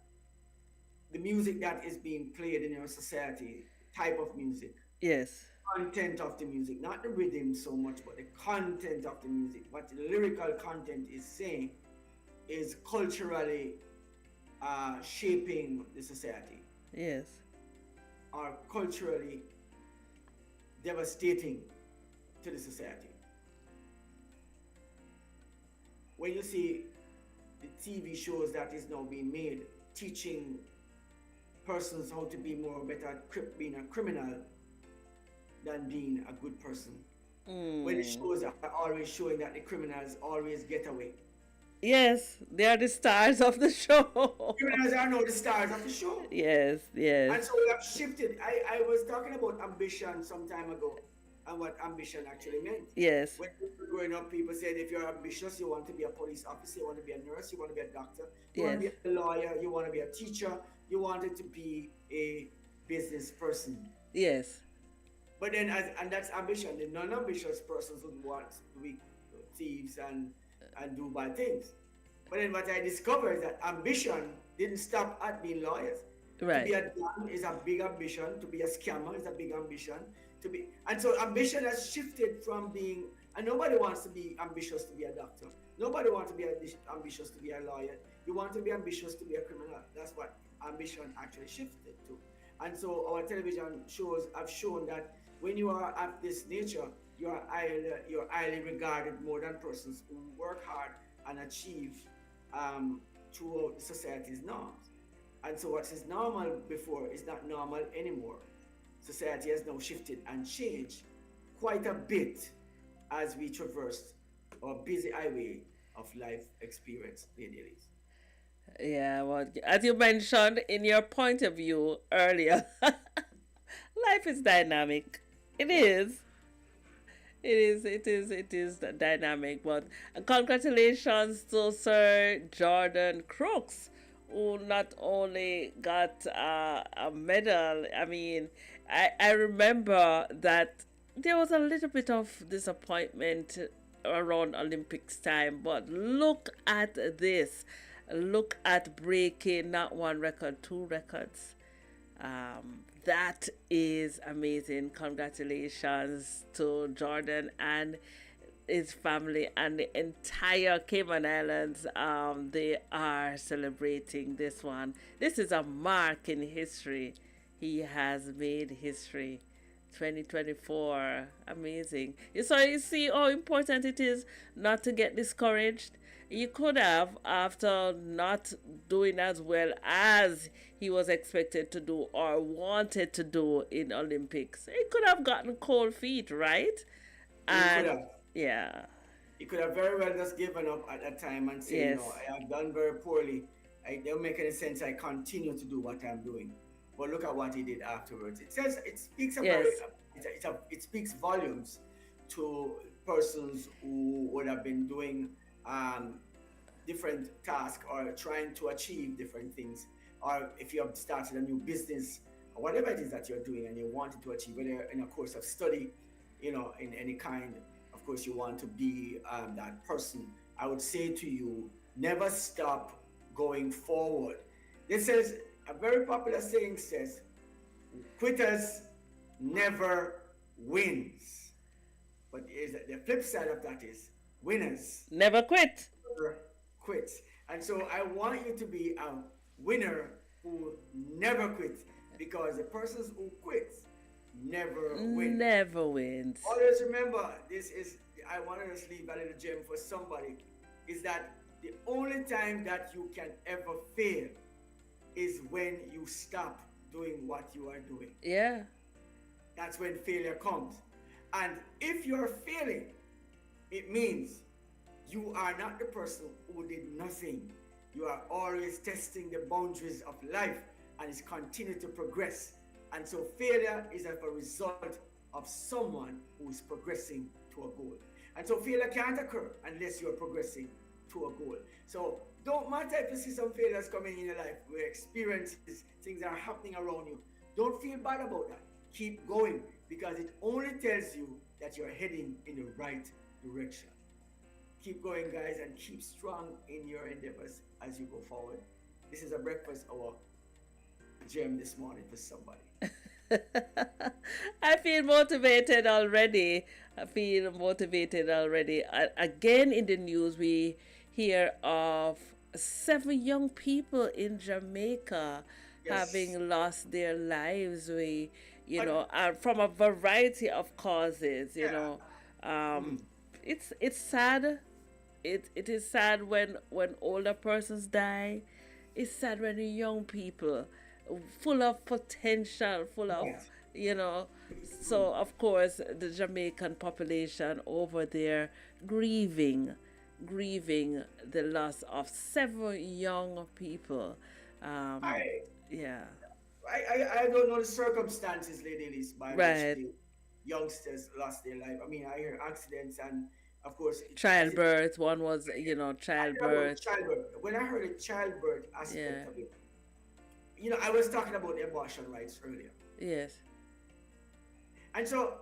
the music that is being played in our society, type of music, yes, content of the music, not the rhythm so much, but the content of the music, what the lyrical content is saying, is culturally shaping the society, yes, or culturally devastating to the society. When you see the TV shows that is now being made, teaching persons how to be more better at being a criminal than being a good person. When the shows are always showing that the criminals always get away. Yes, they are the stars of the show. Criminals are now the stars of the show. Yes, yes. And so we have shifted. I was talking about ambition some time ago and what ambition actually meant. Yes. When we were growing up, people said if you're ambitious, you want to be a police officer, you want to be a nurse, you want to be a doctor, you want to be a lawyer, you want to be a teacher, you wanted to be a business person. Yes. But then, and that's ambition. The non-ambitious persons would want to be thieves and do bad things. But then what I discovered is that ambition didn't stop at being lawyers. Right. To be a don is a big ambition. To be a scammer is a big ambition. And so ambition has shifted from being, and nobody wants to be ambitious to be a doctor. Nobody wants to be ambitious to be a lawyer. You want to be ambitious to be a criminal. That's what ambition actually shifted to. And so our television shows have shown that when you are of this nature, you're highly regarded more than persons who work hard and achieve to society's norms. And so what is normal before is not normal anymore. Society has now shifted and changed quite a bit as we traverse our busy highway of life experience, Lady Elise. Yeah, well, as you mentioned in your point of view earlier, life is dynamic. It is. It is dynamic. But congratulations to Sir Jordan Crooks, who not only got a medal. I mean, I remember that there was a little bit of disappointment around Olympics time, but look at this. Look at breaking not one record, two records. That is amazing. Congratulations to Jordan and his family and the entire Cayman Islands. They are celebrating this one. This is a mark in history. He has made history. 2024, amazing. So you see how important it is not to get discouraged. You could have, after not doing as well as he was expected to do or wanted to do in Olympics, he could have gotten cold feet, right? And could have. Yeah. He could have very well just given up at that time and said, yes. No, I have done very poorly. It don't make any sense. I continue to do what I'm doing. But look at what he did afterwards. It says it speaks about it speaks volumes to persons who would have been doing different tasks or trying to achieve different things, or if you have started a new business or whatever it is that you're doing and you wanted to achieve, whether in a course of study, in any kind, of course you want to be that person. I would say to you, never stop going forward. This says, a very popular saying says, quitters never wins. But the flip side of that is, winners never quit. Never quit. And so I want you to be a winner who never quits, because the persons who quit never win. Never wins. Always remember, this is, I want to just leave a little gem for somebody, is that the only time that you can ever fail is when you stop doing what you are doing. Yeah. That's when failure comes. And if you're failing, it means you are not the person who did nothing. You are always testing the boundaries of life and it's continued to progress. And so failure is as a result of someone who is progressing to a goal. And so failure can't occur unless you're progressing to a goal. So don't matter if you see some failures coming in your life, where experiences, things are happening around you. Don't feel bad about that. Keep going, because it only tells you that you're heading in the right direction. Keep going, guys, and keep strong in your endeavors as you go forward. This is a breakfast hour gem this morning for somebody. I feel motivated already. Again, in the news, we hear of 7 young people in Jamaica having lost their lives. We you But know, from a variety of causes, you yeah, know. mm, Um, it's sad. It is sad when older persons die. It's sad when young people, full of potential, full of, right. you know. Mm. So of course the Jamaican population over there grieving, grieving the loss of several young people. Um, I, yeah, I don't know the circumstances, Lady Elise, by which right. the youngsters lost their life. I mean, I hear accidents, and of course, as it Childbirth. One was, you know, I heard about childbirth. childbirth. When I heard the childbirth aspect Yeah. of it, I was talking about abortion rights earlier, Yes. and so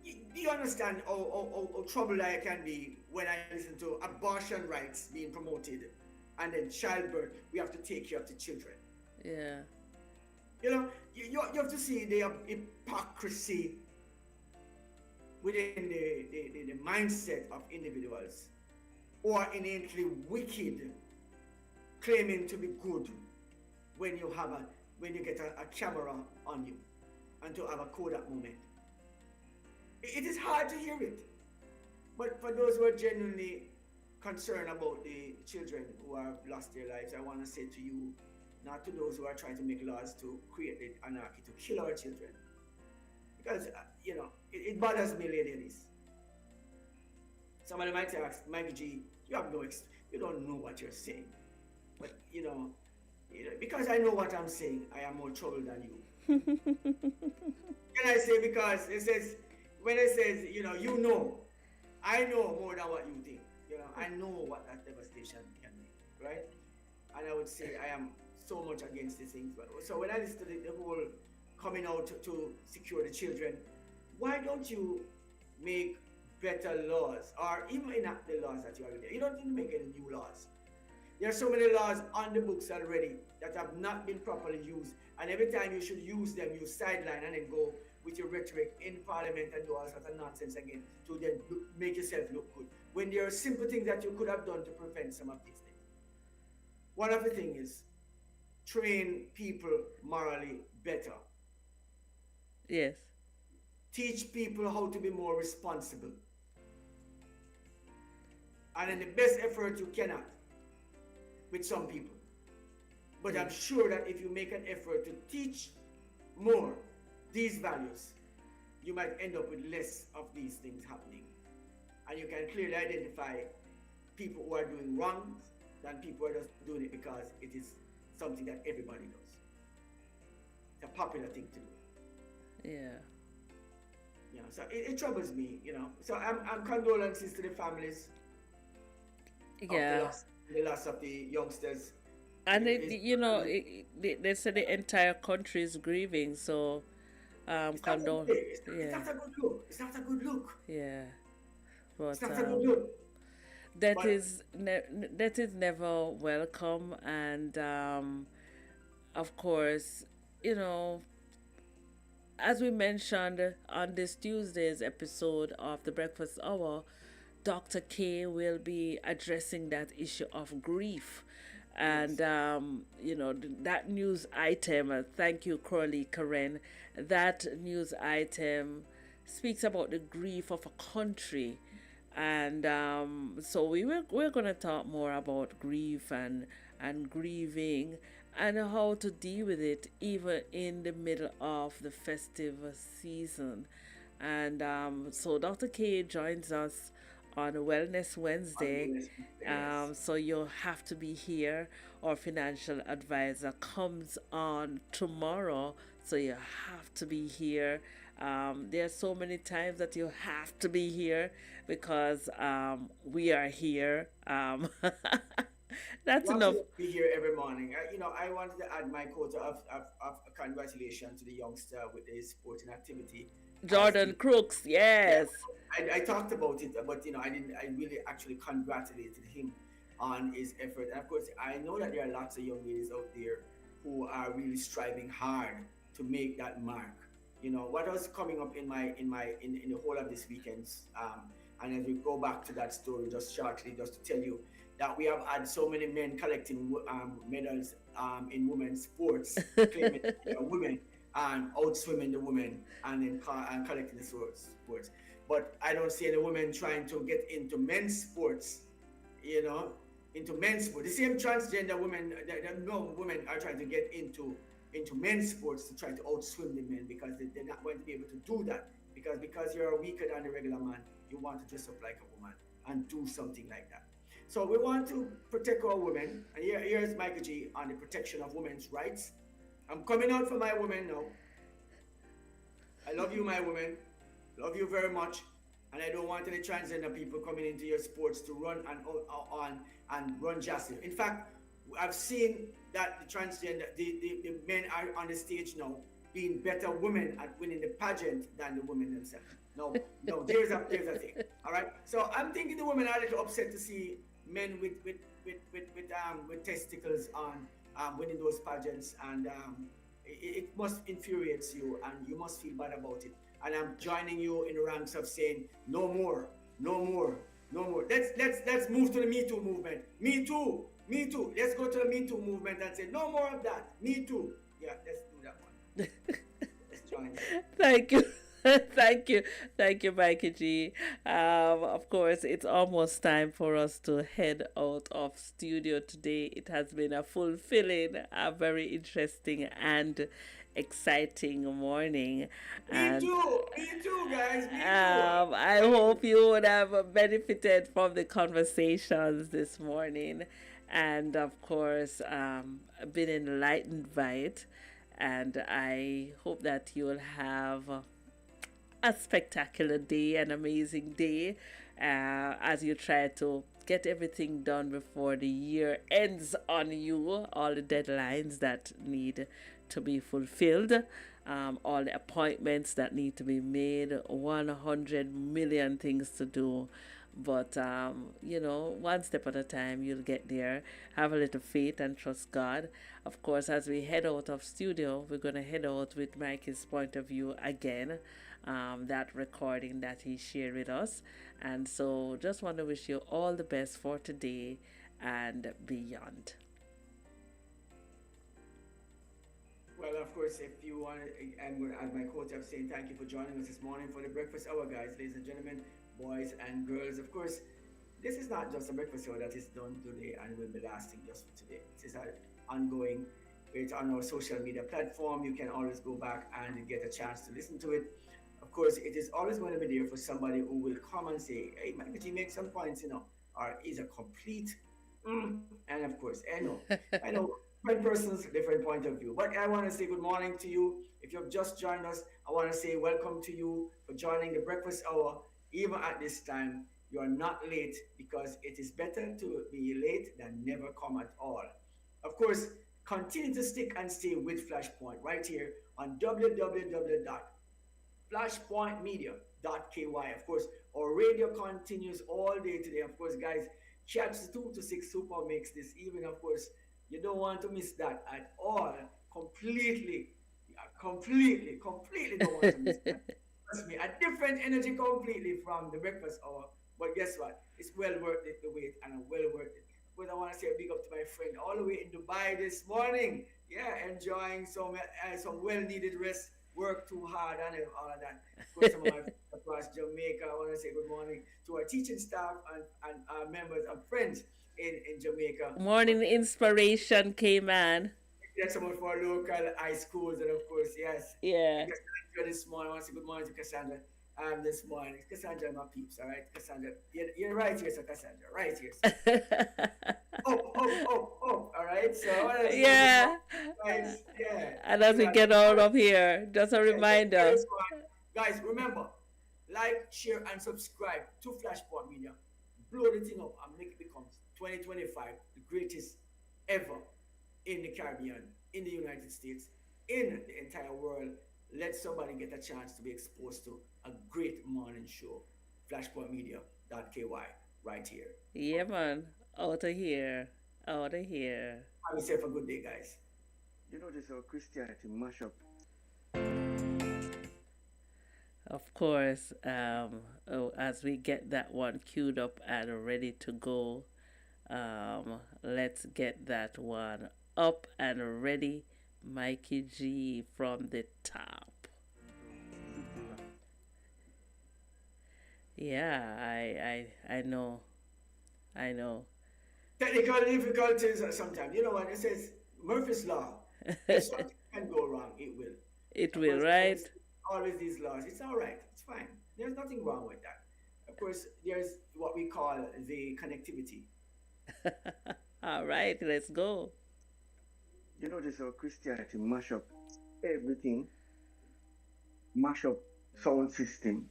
do you understand how troubled I can be when I listen to abortion rights being promoted, and then childbirth? We have to take care of the children. Yeah. You have to see the hypocrisy within the mindset of individuals who are innately wicked, claiming to be good when you get a camera on you and to have a Kodak moment. It is hard to hear it, but for those who are genuinely concerned about the children who have lost their lives, I want to say to you, not to those who are trying to make laws to create the anarchy to kill our children, because it bothers me, Lady Elise. Somebody might ask, Mike G, you don't know what you're saying, but because I know what I'm saying, I am more troubled than you. Can I say, because when it says, I know more than what you think. I know what that devastation can be, right? And I would say I am so much against these things. But so when I listen to the whole coming out to secure the children, why don't you make better laws, or even enact the laws that you already? You don't need to make any new laws. There are so many laws on the books already that have not been properly used, and every time you should use them, you sideline and then go with your rhetoric in parliament and do all sorts of nonsense again to then make yourself look good, when there are simple things that you could have done to prevent some of these things. One of the things is train people morally better. Yes. Teach people how to be more responsible. And in the best effort you cannot with some people. But I'm sure that if you make an effort to teach more these values, you might end up with less of these things happening. And you can clearly identify people who are doing wrong than people who are just doing it because it is something that everybody does. It's a popular thing to do. Yeah. So it troubles me, So I'm condolences to the families of Yeah. the loss of the youngsters. And they say the entire country is grieving, so It's not, condone. it's Yeah. not a good look. It's not a good look. Yeah. It's But not a good look. that But is that is never welcome, and of course, you know, as we mentioned on this Tuesday's episode of the Breakfast Hour, Dr. K will be addressing that issue of grief. And, that news item, thank you, Crowley Karen, that news item speaks about the grief of a country. And so we're going to talk more about grief and grieving and how to deal with it even in the middle of the festive season. And so Dr. K joins us on Wellness Wednesday. So you'll have to be here. Our financial advisor comes on tomorrow, so you have to be here. There are so many times that you have to be here because we are here. That's want enough. to be here every morning. I wanted to add my quota of congratulations to the youngster with his sporting activity. Jordan Crooks, yes. I talked about it, but I didn't. I really actually congratulated him on his effort. And of course, I know that there are lots of young ladies out there who are really striving hard to make that mark. What was coming up in the whole of this weekend's, and as we go back to that story just shortly, just to tell you that we have had so many men collecting medals in women's sports, claiming women. and outswimming the women and and collecting the sports. But I don't see any women trying to get into men's sports, you know, into men's sports. The same transgender women, no women are trying to get into men's sports to try to outswim the men because they're not going to be able to do that because you're weaker than the regular man. You want to dress up like a woman and do something like that. So we want to protect our women, and here's Michael G on the protection of women's rights. I'm coming out for my women now. I love you, my women. Love you very much. And I don't want any transgender people coming into your sports to run on and run justice. In fact, I've seen that the transgender, the men are on the stage now being better women at winning the pageant than the women themselves. No, no, there's a thing. All right. So I'm thinking the women are a little upset to see men with testicles on winning those pageants, and it must infuriates you, and you must feel bad about it. And I'm joining you in the ranks of saying no more, no more, no more. Let's move to the Me Too movement. Me Too, Me Too. Let's go to the Me Too movement and say no more of that. Me Too. Yeah, let's do that one. Let's join. Thank you. Thank you, Mikey G. Of course, it's almost time for us to head out of studio today. It has been a fulfilling, a very interesting and exciting morning. Me too, guys. Me too. I hope you would have benefited from the conversations this morning, and of course, been enlightened by it. And I hope that you'll have a spectacular day, an amazing day, as you try to get everything done before the year ends on you, all the deadlines that need to be fulfilled, all the appointments that need to be made, 100 million things to do. But, one step at a time, you'll get there. Have a little faith and trust God. Of course, as we head out of studio, we're going to head out with Mikey's point of view again, that recording that he shared with us. And so just want to wish you all the best for today and beyond. Well, of course, if you want, I'm going to add my quote of saying thank you for joining us this morning for the breakfast hour, guys, ladies and gentlemen, boys and girls. Of course, this is not just a breakfast hour that is done today and will be lasting just for today. This is ongoing. It's on our social media platform. You can always go back and get a chance to listen to it. Of course, it is always going to be there for somebody who will come and say, hey, Michael G, make some points, or is a complete. And of course, I know different person's different point of view. But I want to say good morning to you. If you've just joined us, I want to say welcome to you for joining the breakfast hour. Even at this time, you are not late, because it is better to be late than never come at all. Of course, continue to stick and stay with Flashpoint right here on www.flashpointmedia.ky. Of course, our radio continues all day today. Of course, guys, catch the 2 to 6 Super Mix this evening. Of course, you don't want to miss that at all. Completely don't want to miss that. Trust me, a different energy completely from the breakfast hour. But guess what? It's well worth it, the wait, and well worth it. But I want to say a big up to my friend all the way in Dubai this morning. Yeah, enjoying some well-needed rest, work too hard, and all of that. Of course, some of my friends across Jamaica, I want to say good morning to our teaching staff and our members and friends in Jamaica. Morning inspiration came on. That's some of our local high schools, and of course, yes. Yeah. This morning, I want to say good morning to Cassandra. This morning, Cassandra, my peeps, all right, Cassandra, you're right here, so Cassandra, right here. All right. So yeah. Guys, yeah. And as we get out of here, just a reminder. Guys, remember, like, share, and subscribe to Flashpoint Media. Blow the thing up and make it become 2025 the greatest ever in the Caribbean, in the United States, in the entire world. Let somebody get a chance to be exposed to a great morning show. Flashpointmedia.ky right here. Yeah, man. Out of here. Out of here. Have yourself a good day, guys. You notice how Christianity mash up. Of course, as we get that one queued up and ready to go, let's get that one up and ready Mikey G from the top. City Rock. Yeah, I know. I know. Technical difficulties sometimes. You know what it says? Murphy's Law. If something can go wrong, it will. It Of will, course, right? always these laws. It's all right. It's fine. There's nothing wrong with that. Of course, there's what we call the connectivity. All right, let's go. You notice how Christianity mash up everything, mash up sound system,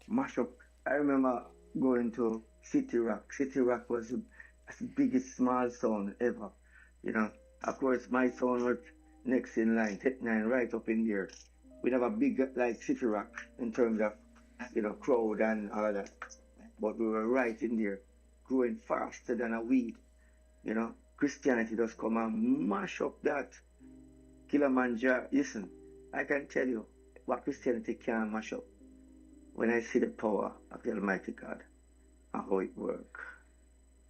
mash up. I remember going to City Rock. City Rock was the biggest small sound ever. You know, of course, my sound was next in line, Tech Nine, right up in there. We have a big like City Rock in terms of crowd and all that, but we were right in there, growing faster than a weed. Christianity just come and mash up that Kilimanjaro. Listen, I can tell you what Christianity can mash up when I see the power of the Almighty God and how it works.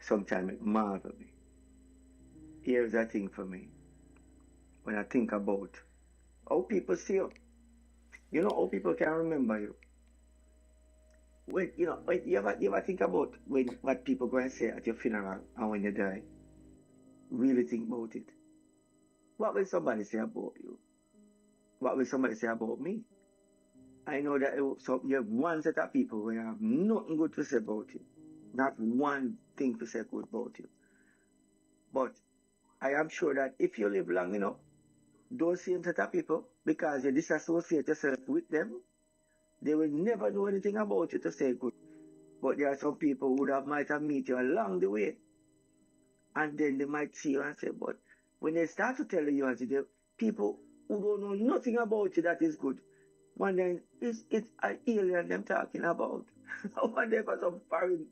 Sometimes it marvels me. Here's a thing for me when I think about how people see you. You know how people can remember you. When you ever think about what people going to say at your funeral and when you die? Really think about it. What will somebody say about you? What will somebody say about me? I know that you have one set of people who have nothing good to say about you. Not one thing to say good about you. But I am sure that if you live long enough, those same set of people, because you disassociate yourself with them, they will never know anything about you to say good. But there are some people who might have met you along the way. And then they might see you and say, but when they start to tell you, the people who don't know nothing about you that is good, one then it's an alien them talking about. One day for some foreign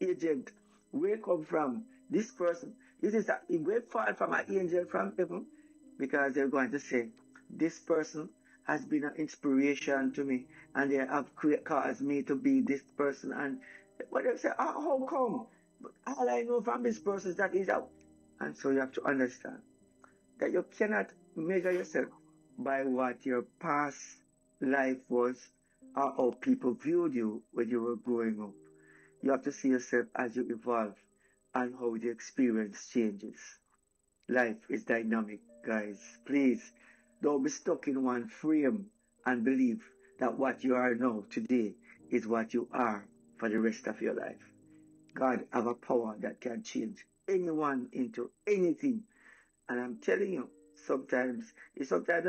agent, where come from this person? It is that it will fall from an angel from heaven, because they're going to say, this person has been an inspiration to me, and they have caused me to be this person. And but they say, how come? But all I know from this person is that he's out. And so you have to understand that you cannot measure yourself by what your past life was or how people viewed you when you were growing up. You have to see yourself as you evolve and how the experience changes. Life is dynamic, guys. Please don't be stuck in one frame and believe that what you are now today is what you are for the rest of your life. God have a power that can change anyone into anything. And I'm telling you, sometimes I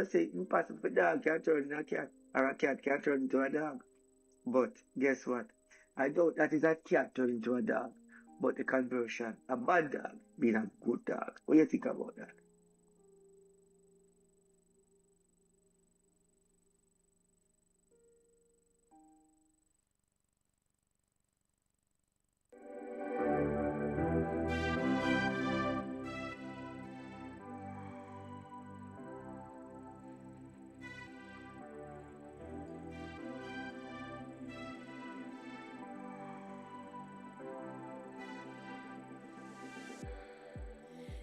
say impossible a dog can turn into a cat, or a cat can turn into a dog. But guess what? I doubt that is a cat turn into a dog. But the conversion, a bad dog being a good dog. What do you think about that?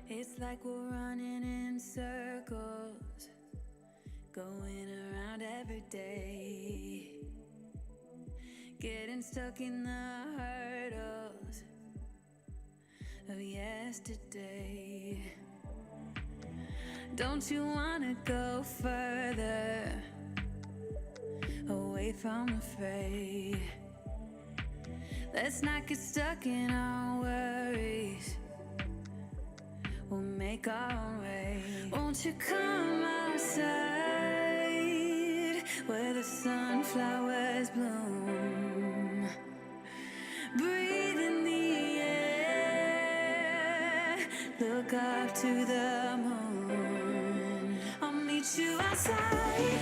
It's like we're running in circles, going around every day, getting stuck in the hurdles of yesterday. Don't you wanna go further, away from the fray? Let's not get stuck in our worries, we'll make our own way. Won't you come outside where the sunflowers bloom? Breathe in the air, look up to the moon. I'll meet you outside.